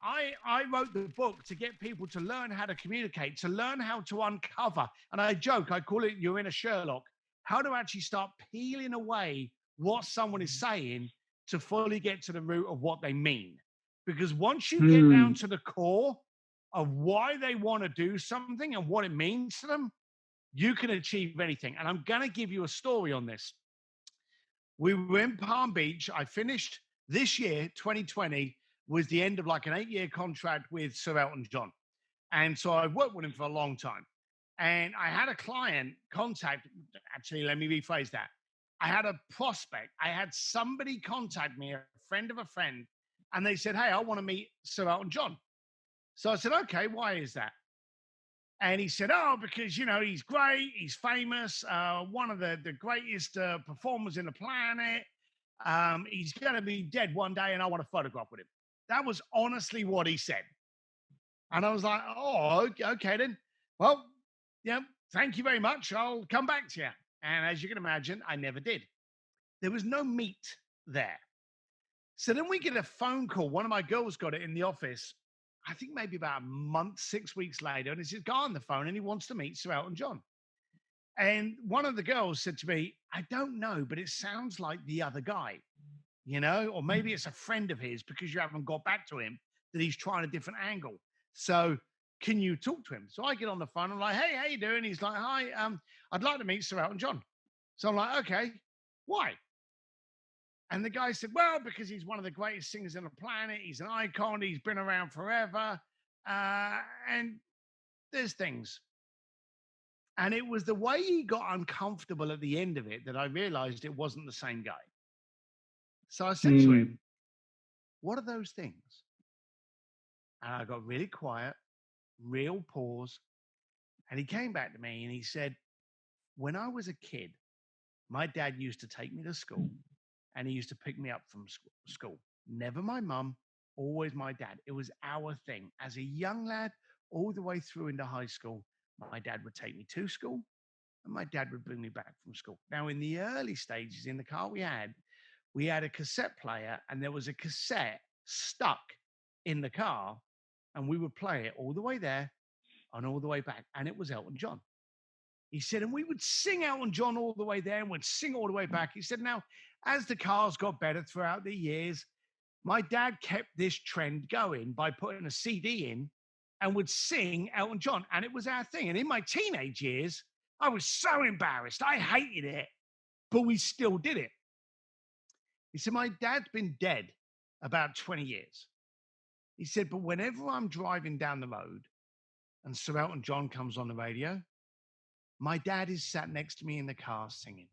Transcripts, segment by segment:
I wrote the book to get people to learn how to communicate, to learn how to uncover. And I joke, I call it you're in a Sherlock, how to actually start peeling away what someone is saying to fully get to the root of what they mean. Because once you get down Mm. to the core of why they want to do something and what it means to them, you can achieve anything. And I'm going to give you a story on this. We were in Palm Beach. I finished this year, 2020, was the end of like an 8-year contract with Sir Elton John. And so I've worked with him for a long time. And I had a client contact, actually, let me rephrase that. I had a prospect. I had somebody contact me, a friend of a friend, and they said, "Hey, I want to meet Sir Elton John." So I said, "Okay, why is that?" And he said, "Oh, because, he's great. He's famous. One of the greatest performers in the planet. He's going to be dead one day, and I want to photograph with him." That was honestly what he said. And I was like, "Oh, okay then. Well, yeah, thank you very much. I'll come back to you." And as you can imagine, I never did. There was no meat there. So then we get a phone call. One of my girls got it in the office, I think maybe about a month, 6 weeks later. And it's this guy on the phone and he wants to meet Sir Elton John. And one of the girls said to me, "I don't know, but it sounds like the other guy, or maybe it's a friend of his because you haven't got back to him that he's trying a different angle. So can you talk to him?" So I get on the phone. I'm like, "Hey, how you doing?" He's like, "Hi, I'd like to meet Sir Elton John." So I'm like, "Okay, why?" And the guy said, "Well, because he's one of the greatest singers on the planet. He's an icon. He's been around forever. And there's things." And it was the way he got uncomfortable at the end of it that I realized it wasn't the same guy. So I said to Mm. him, "What are those things?" And I got really quiet, real pause. And he came back to me and he said, "When I was a kid, my dad used to take me to school and he used to pick me up from school. Never my mum, always my dad. It was our thing. As a young lad, all the way through into high school, my dad would take me to school and my dad would bring me back from school." Now, in the early stages in the car we had a cassette player and there was a cassette stuck in the car and we would play it all the way there and all the way back. And it was Elton John. He said, and we would sing Elton John all the way there and would sing all the way back. He said, now, as the cars got better throughout the years, my dad kept this trend going by putting a CD in and would sing Elton John. And it was our thing. And in my teenage years, I was so embarrassed. I hated it, but we still did it. He said, my dad's been dead about 20 years. He said, but whenever I'm driving down the road and Sir Elton John comes on the radio, my dad is sat next to me in the car singing.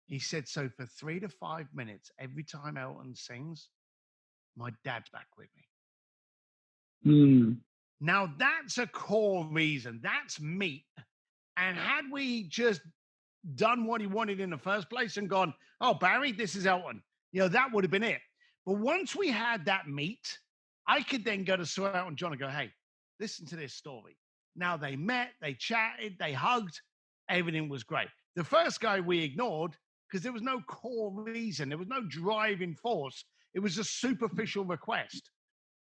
He said, so for 3 to 5 minutes, every time Elton sings, my dad's back with me. Mm. Now, that's a core reason. That's meat. And had we just done what he wanted in the first place and gone, "Oh, Barry, this is Elton," that would have been it. But once we had that meat, I could then go to Sir Elton John and go, "Hey, listen to this story." Now they met, they chatted, they hugged, everything was great. The first guy we ignored because there was no core reason, there was no driving force. It was a superficial request.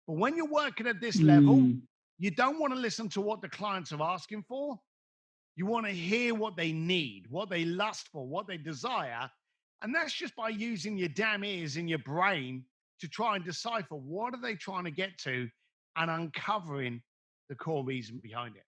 But when you're working at this level, Mm. you don't want to listen to what the clients are asking for. You want to hear what they need, what they lust for, what they desire. And that's just by using your damn ears and your brain to try and decipher what are they trying to get to and uncovering the core reason behind it.